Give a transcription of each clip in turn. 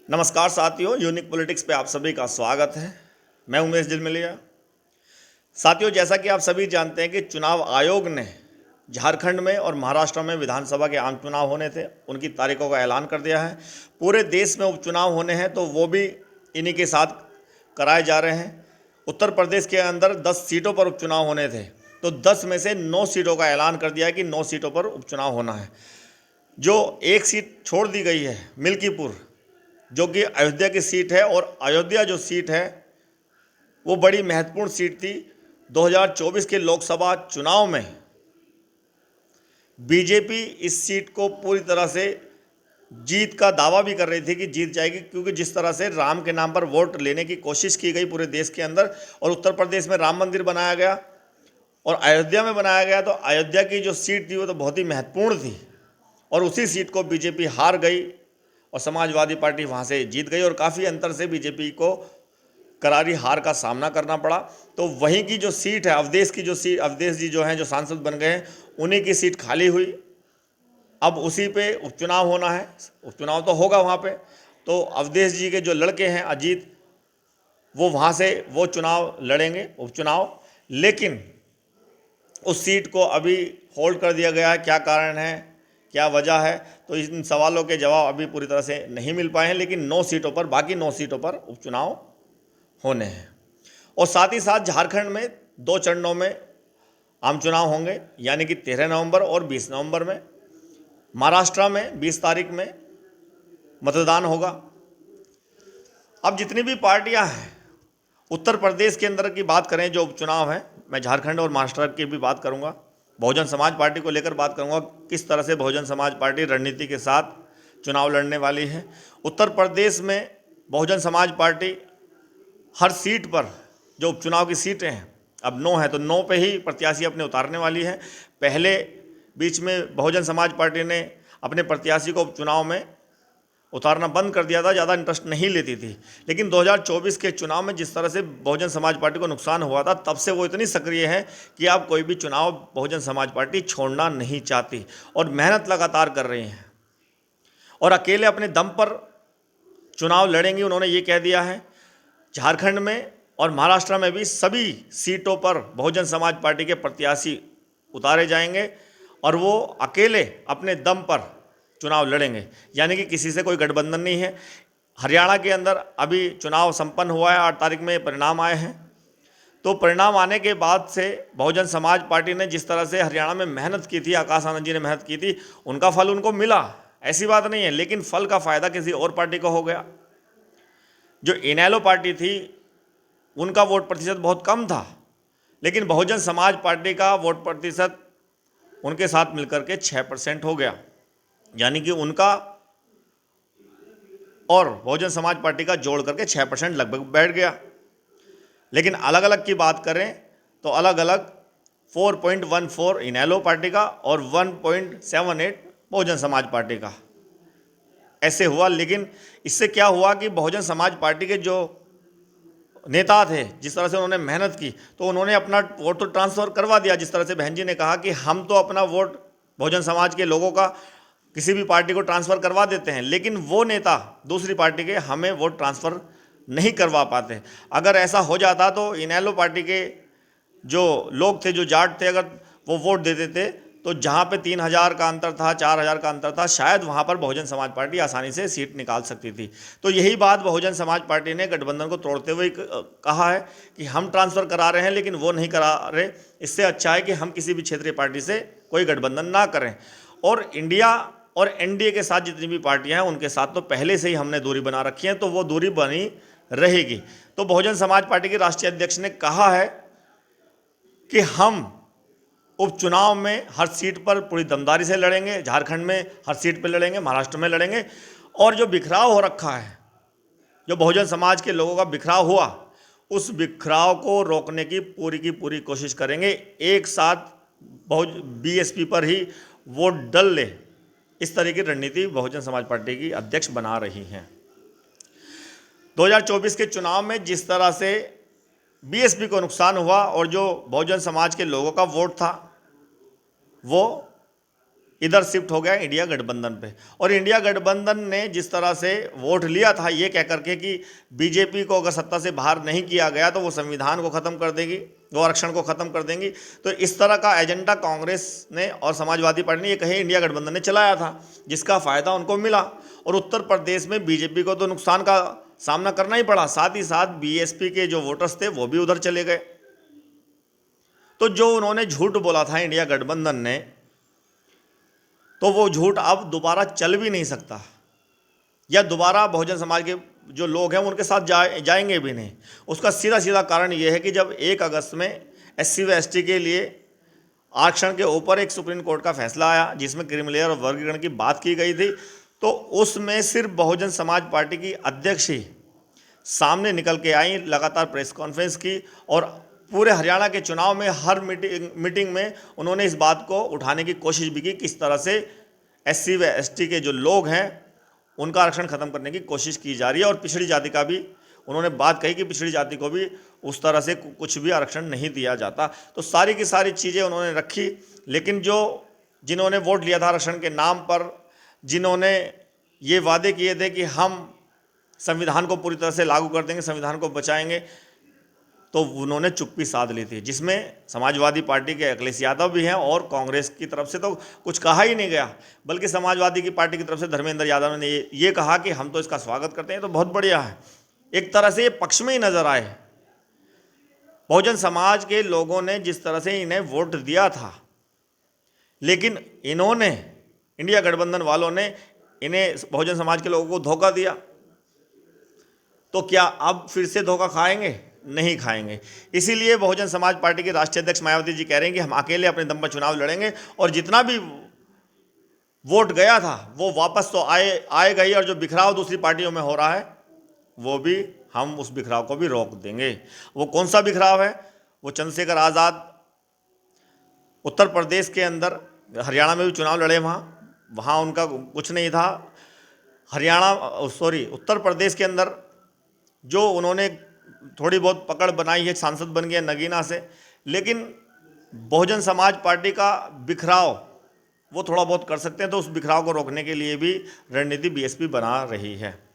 नमस्कार साथियों, unique politics पे आप सभी का स्वागत है। मैं उमेश झिलमिलिया। साथियों, जैसा कि आप सभी जानते हैं कि चुनाव आयोग ने झारखंड में और महाराष्ट्र में विधानसभा के आम चुनाव होने थे, उनकी तारीखों का ऐलान कर दिया है। पूरे देश में उपचुनाव होने हैं तो वो भी इन्हीं के साथ कराए जा रहे हैं। उत्तर प्रदेश के अंदर 10 सीटों पर उपचुनाव होने थे, तो 10 में से 9 सीटों का ऐलान कर दिया है कि 9 सीटों पर उपचुनाव होना है। जो एक सीट छोड़ दी गई है मिल्कीपुर, जो कि अयोध्या की सीट है, और अयोध्या जो सीट है वो बड़ी महत्वपूर्ण सीट थी। 2024 के लोकसभा चुनाव में बीजेपी इस सीट को पूरी तरह से जीत का दावा भी कर रही थी कि जीत जाएगी, क्योंकि जिस तरह से राम के नाम पर वोट लेने की कोशिश की गई पूरे देश के अंदर, और उत्तर प्रदेश में राम मंदिर बनाया गया और अयोध्या में बनाया गया, तो अयोध्या की जो सीट थी वो तो बहुत ही महत्वपूर्ण थी, और उसी सीट को बीजेपी हार गई और समाजवादी पार्टी वहाँ से जीत गई, और काफ़ी अंतर से बीजेपी को करारी हार का सामना करना पड़ा। तो वहीं की जो सीट है अवधेश की, जो सीट अवधेश जी जो हैं, जो सांसद बन गए हैं, उन्हीं की सीट खाली हुई। अब उसी पे उपचुनाव होना है, उपचुनाव तो होगा वहाँ पे। तो अवधेश जी के जो लड़के हैं अजीत, वो वहाँ से वो चुनाव लड़ेंगे, उपचुनाव। लेकिन उस सीट को अभी होल्ड कर दिया गया है। क्या कारण है, क्या वजह है, तो इन सवालों के जवाब अभी पूरी तरह से नहीं मिल पाए हैं। लेकिन 9 सीटों पर, बाकी 9 सीटों पर उपचुनाव होने हैं। और साथ ही साथ झारखंड में 2 चरणों में आम चुनाव होंगे, यानी कि 13 नवंबर और 20 नवंबर में। महाराष्ट्र में 20 तारीख में मतदान होगा। अब जितनी भी पार्टियां हैं, उत्तर प्रदेश के अंदर की बात करें जो उपचुनाव है, मैं झारखंड और महाराष्ट्र की भी बात करूंगा। बहुजन समाज पार्टी को लेकर बात करूंगा, किस तरह से बहुजन समाज पार्टी रणनीति के साथ चुनाव लड़ने वाली है। उत्तर प्रदेश में बहुजन समाज पार्टी हर सीट पर, जो उपचुनाव की सीटें हैं, अब 9 है तो 9 पे ही प्रत्याशी अपने उतारने वाली है। पहले बीच में बहुजन समाज पार्टी ने अपने प्रत्याशी को उपचुनाव में उतारना बंद कर दिया था, ज़्यादा इंटरेस्ट नहीं लेती थी। लेकिन 2024 के चुनाव में जिस तरह से बहुजन समाज पार्टी को नुकसान हुआ था, तब से वो इतनी सक्रिय है कि अब कोई भी चुनाव बहुजन समाज पार्टी छोड़ना नहीं चाहती, और मेहनत लगातार कर रही हैं, और अकेले अपने दम पर चुनाव लड़ेंगी। उन्होंने ये कह दिया है। झारखंड में और महाराष्ट्र में भी सभी सीटों पर बहुजन समाज पार्टी के प्रत्याशी उतारे जाएंगे, और वो अकेले अपने दम पर चुनाव लड़ेंगे, यानी कि किसी से कोई गठबंधन नहीं है। हरियाणा के अंदर अभी चुनाव संपन्न हुआ है, 8 तारीख में परिणाम आए हैं। तो परिणाम आने के बाद से बहुजन समाज पार्टी ने जिस तरह से हरियाणा में मेहनत की थी, आकाश आनंद जी ने मेहनत की थी, उनका फल उनको मिला, ऐसी बात नहीं है। लेकिन फल का फायदा किसी और पार्टी को हो गया। जो इनेलो पार्टी थी, उनका वोट प्रतिशत बहुत कम था, लेकिन बहुजन समाज पार्टी का वोट प्रतिशत उनके साथ मिलकर के 6% हो गया, यानी कि उनका और बहुजन समाज पार्टी का जोड़ करके 6% लगभग बैठ गया। लेकिन अलग अलग की बात करें तो अलग अलग 4.14 इनेलो पार्टी का और 1.78 बहुजन समाज पार्टी का ऐसे हुआ। लेकिन इससे क्या हुआ कि बहुजन समाज पार्टी के जो नेता थे, जिस तरह से उन्होंने मेहनत की, तो उन्होंने अपना वोट तो ट्रांसफ़र करवा दिया। जिस तरह से बहन जी ने कहा कि हम तो अपना वोट बहुजन समाज के लोगों का किसी भी पार्टी को ट्रांसफ़र करवा देते हैं, लेकिन वो नेता दूसरी पार्टी के हमें वोट ट्रांसफ़र नहीं करवा पाते। अगर ऐसा हो जाता तो इनेलो पार्टी के जो लोग थे, जो जाट थे, अगर वो वोट दे देते तो जहाँ पे 3000 का अंतर था, 4000 का अंतर था, शायद वहाँ पर बहुजन समाज पार्टी आसानी से सीट निकाल सकती थी। तो यही बात बहुजन समाज पार्टी ने गठबंधन को तोड़ते हुए कहा है कि हम ट्रांसफ़र करा रहे हैं, लेकिन वो नहीं करा रहे। इससे अच्छा है कि हम किसी भी क्षेत्रीय पार्टी से कोई गठबंधन ना करें। और इंडिया और एनडीए के साथ जितनी भी पार्टियां हैं, उनके साथ तो पहले से ही हमने दूरी बना रखी है, तो वो दूरी बनी रहेगी। तो बहुजन समाज पार्टी के राष्ट्रीय अध्यक्ष ने कहा है कि हम उपचुनाव में हर सीट पर पूरी दमदारी से लड़ेंगे। झारखंड में हर सीट पर लड़ेंगे, महाराष्ट्र में लड़ेंगे, और जो बिखराव हो रखा है, जो बहुजन समाज के लोगों का बिखराव हुआ, उस बिखराव को रोकने की पूरी कोशिश करेंगे। एक साथ बीएसपी पर ही वोट डल ले, इस तरह की रणनीति बहुजन समाज पार्टी की अध्यक्ष बना रही हैं। 2024 के चुनाव में जिस तरह से बीएसपी को नुकसान हुआ और जो बहुजन समाज के लोगों का वोट था वो इधर शिफ्ट हो गया इंडिया गठबंधन पे। और इंडिया गठबंधन ने जिस तरह से वोट लिया था ये कह करके कि बीजेपी को अगर सत्ता से बाहर नहीं किया गया तो वो संविधान को ख़त्म कर देगी, वो आरक्षण को ख़त्म कर देंगी, तो इस तरह का एजेंडा कांग्रेस ने और समाजवादी पार्टी ने ये कहे इंडिया गठबंधन ने चलाया था, जिसका फ़ायदा उनको मिला। और उत्तर प्रदेश में बीजेपी को तो नुकसान का सामना करना ही पड़ा, साथ ही साथ बीएसपी के जो वोटर्स थे वो भी उधर चले गए। तो जो उन्होंने झूठ बोला था इंडिया गठबंधन ने, तो वो झूठ अब दोबारा चल भी नहीं सकता, या दोबारा बहुजन समाज के जो लोग हैं उनके साथ जाएंगे भी नहीं। उसका सीधा सीधा कारण ये है कि जब 1 अगस्त में SC व ST के लिए आरक्षण के ऊपर एक सुप्रीम कोर्ट का फैसला आया जिसमें क्रीमी लेयर और वर्गीकरण की बात की गई थी, तो उसमें सिर्फ बहुजन समाज पार्टी की अध्यक्ष ही सामने निकल के आई, लगातार प्रेस कॉन्फ्रेंस की, और पूरे हरियाणा के चुनाव में हर मीटिंग में उन्होंने इस बात को उठाने की कोशिश भी की, किस तरह से SC व ST के जो लोग हैं उनका आरक्षण खत्म करने की कोशिश की जा रही है। और पिछड़ी जाति का भी उन्होंने बात कही कि पिछड़ी जाति को भी उस तरह से कुछ भी आरक्षण नहीं दिया जाता। तो सारी की सारी चीज़ें उन्होंने रखी, लेकिन जिन्होंने वोट लिया था आरक्षण के नाम पर, जिन्होंने ये वादे किए थे कि हम संविधान को पूरी तरह से लागू कर देंगे, संविधान को बचाएंगे, तो उन्होंने चुप्पी साध ली थी, जिसमें समाजवादी पार्टी के अखिलेश यादव भी हैं और कांग्रेस की तरफ से तो कुछ कहा ही नहीं गया, बल्कि समाजवादी की पार्टी की तरफ से धर्मेंद्र यादव ने ये कहा कि हम तो इसका स्वागत करते हैं, तो बहुत बढ़िया है। एक तरह से ये पक्ष में ही नजर आए। बहुजन समाज के लोगों ने जिस तरह से इन्हें वोट दिया था, लेकिन इन्होंने, इंडिया गठबंधन वालों ने इन्हें, बहुजन समाज के लोगों को धोखा दिया, तो क्या अब फिर से धोखा खाएंगे? नहीं खाएंगे। इसीलिए बहुजन समाज पार्टी के राष्ट्रीय अध्यक्ष मायावती जी कह रहे हैं कि हम अकेले अपने दम पर चुनाव लड़ेंगे, और जितना भी वोट गया था वो वापस तो आएगा ही, और जो बिखराव दूसरी पार्टियों में हो रहा है वो भी, हम उस बिखराव को भी रोक देंगे। वो कौन सा बिखराव है? वो चंद्रशेखर आज़ाद उत्तर प्रदेश के अंदर, हरियाणा में भी चुनाव लड़े, वहाँ उनका कुछ नहीं था। उत्तर प्रदेश के अंदर जो उन्होंने थोड़ी बहुत पकड़ बनाई है, सांसद बन गए नगीना से, लेकिन बहुजन समाज पार्टी का बिखराव वो थोड़ा बहुत कर सकते हैं, तो उस बिखराव को रोकने के लिए भी रणनीति बीएसपी बना रही है।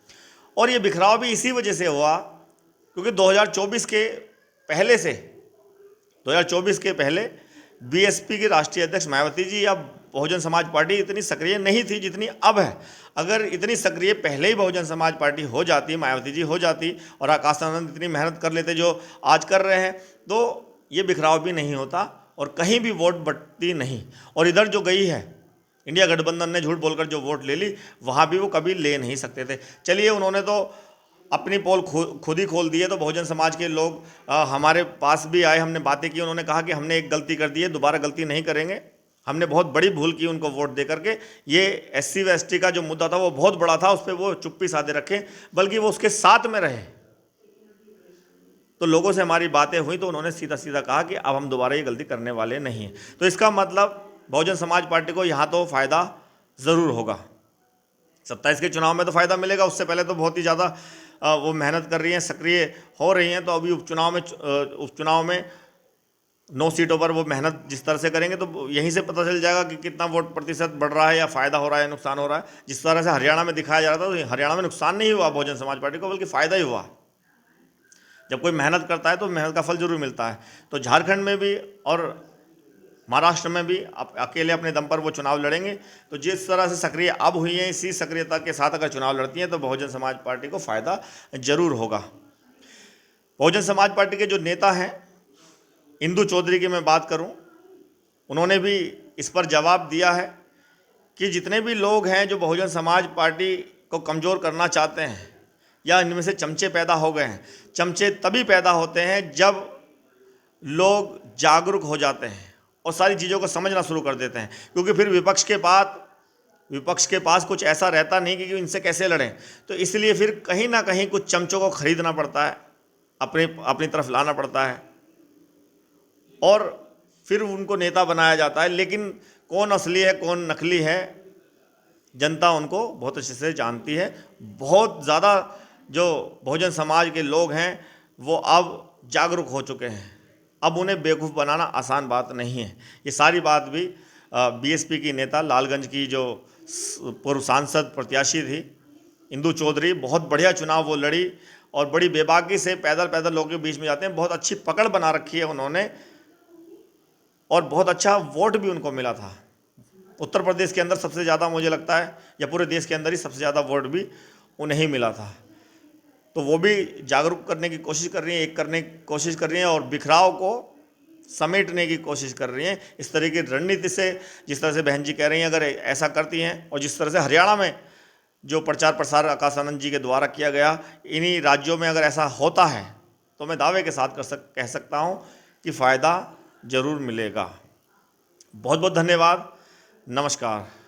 और ये बिखराव भी इसी वजह से हुआ क्योंकि 2024 के पहले बीएसपी की राष्ट्रीय अध्यक्ष मायावती जी या बहुजन समाज पार्टी इतनी सक्रिय नहीं थी जितनी अब है। अगर इतनी सक्रिय पहले ही बहुजन समाज पार्टी हो जाती, मायावती जी हो जाती, और आकाश आनंद इतनी मेहनत कर लेते जो आज कर रहे हैं, तो ये बिखराव भी नहीं होता और कहीं भी वोट बंटती नहीं। और इधर जो गई है, इंडिया गठबंधन ने झूठ बोलकर जो वोट ले ली, वहाँ भी वो कभी ले नहीं सकते थे। चलिए, उन्होंने तो अपनी पोल खुद ही खोल दी है। तो बहुजन समाज के लोग हमारे पास भी आए, हमने बातें की, उन्होंने कहा कि हमने एक गलती कर दी है, दोबारा गलती नहीं करेंगे, हमने बहुत बड़ी भूल की उनको वोट दे करके। ये SC व ST का जो मुद्दा था वो बहुत बड़ा था, उस पर वो चुप्पी साधे रखे, बल्कि वो उसके साथ में रहे। तो लोगों से हमारी बातें हुई तो उन्होंने सीधा सीधा कहा कि अब हम दोबारा ये गलती करने वाले नहीं हैं। तो इसका मतलब बहुजन समाज पार्टी को यहाँ तो फ़ायदा ज़रूर होगा। 27 के चुनाव में तो फ़ायदा मिलेगा, उससे पहले तो बहुत ही ज़्यादा वो मेहनत कर रही हैं, सक्रिय हो रही हैं। तो अभी उपचुनाव में 9 सीटों पर वो मेहनत जिस तरह से करेंगे तो यहीं से पता चल जाएगा कि कितना वोट प्रतिशत बढ़ रहा है, या फ़ायदा हो रहा है, नुकसान हो रहा है। जिस तरह से हरियाणा में दिखाया जा रहा था, तो हरियाणा में नुकसान नहीं हुआ बहुजन समाज पार्टी को, बल्कि फ़ायदा ही हुआ। जब कोई मेहनत करता है तो मेहनत का फल जरूर मिलता है। तो झारखंड में भी और महाराष्ट्र में भी अकेले अपने दम पर वो चुनाव लड़ेंगे। तो जिस तरह से सक्रिय अब हुई हैं, इसी सक्रियता के साथ अगर चुनाव लड़ती हैं तो बहुजन समाज पार्टी को फ़ायदा जरूर होगा। बहुजन समाज पार्टी के जो नेता हैं, इंदु चौधरी की मैं बात करूं, उन्होंने भी इस पर जवाब दिया है कि जितने भी लोग हैं जो बहुजन समाज पार्टी को कमज़ोर करना चाहते हैं, या इनमें से चमचे पैदा हो गए हैं। चमचे तभी पैदा होते हैं जब लोग जागरूक हो जाते हैं और सारी चीज़ों को समझना शुरू कर देते हैं, क्योंकि फिर विपक्ष के पास कुछ ऐसा रहता नहीं कि इनसे कैसे लड़ें। तो इसलिए फिर कहीं ना कहीं कुछ चमचों को खरीदना पड़ता है, अपनी तरफ लाना पड़ता है, और फिर उनको नेता बनाया जाता है। लेकिन कौन असली है कौन नकली है, जनता उनको बहुत अच्छे से जानती है। बहुत ज़्यादा जो बहुजन समाज के लोग हैं वो अब जागरूक हो चुके हैं, अब उन्हें बेवकूफ़ बनाना आसान बात नहीं है। ये सारी बात भी बीएसपी की नेता, लालगंज की जो पूर्व सांसद प्रत्याशी थी इंदू चौधरी, बहुत बढ़िया चुनाव वो लड़ी और बड़ी बेबाकी से पैदल पैदल लोगों के बीच में जाते हैं। बहुत अच्छी पकड़ बना रखी है उन्होंने और बहुत अच्छा वोट भी उनको मिला था। उत्तर प्रदेश के अंदर सबसे ज़्यादा मुझे लगता है, या पूरे देश के अंदर ही सबसे ज़्यादा वोट भी उन्हें ही मिला था। तो वो भी जागरूक करने की कोशिश कर रही हैं, एक करने की कोशिश कर रही हैं और बिखराव को समेटने की कोशिश कर रही हैं। इस तरह की रणनीति से, जिस तरह से बहन जी कह रही हैं, अगर ऐसा करती हैं और जिस तरह से हरियाणा में जो प्रचार प्रसार आकाश आनंद जी के द्वारा किया गया, इन्हीं राज्यों में अगर ऐसा होता है तो मैं दावे के साथ कह सकता हूँ कि फ़ायदा ज़रूर मिलेगा। बहुत बहुत धन्यवाद। नमस्कार।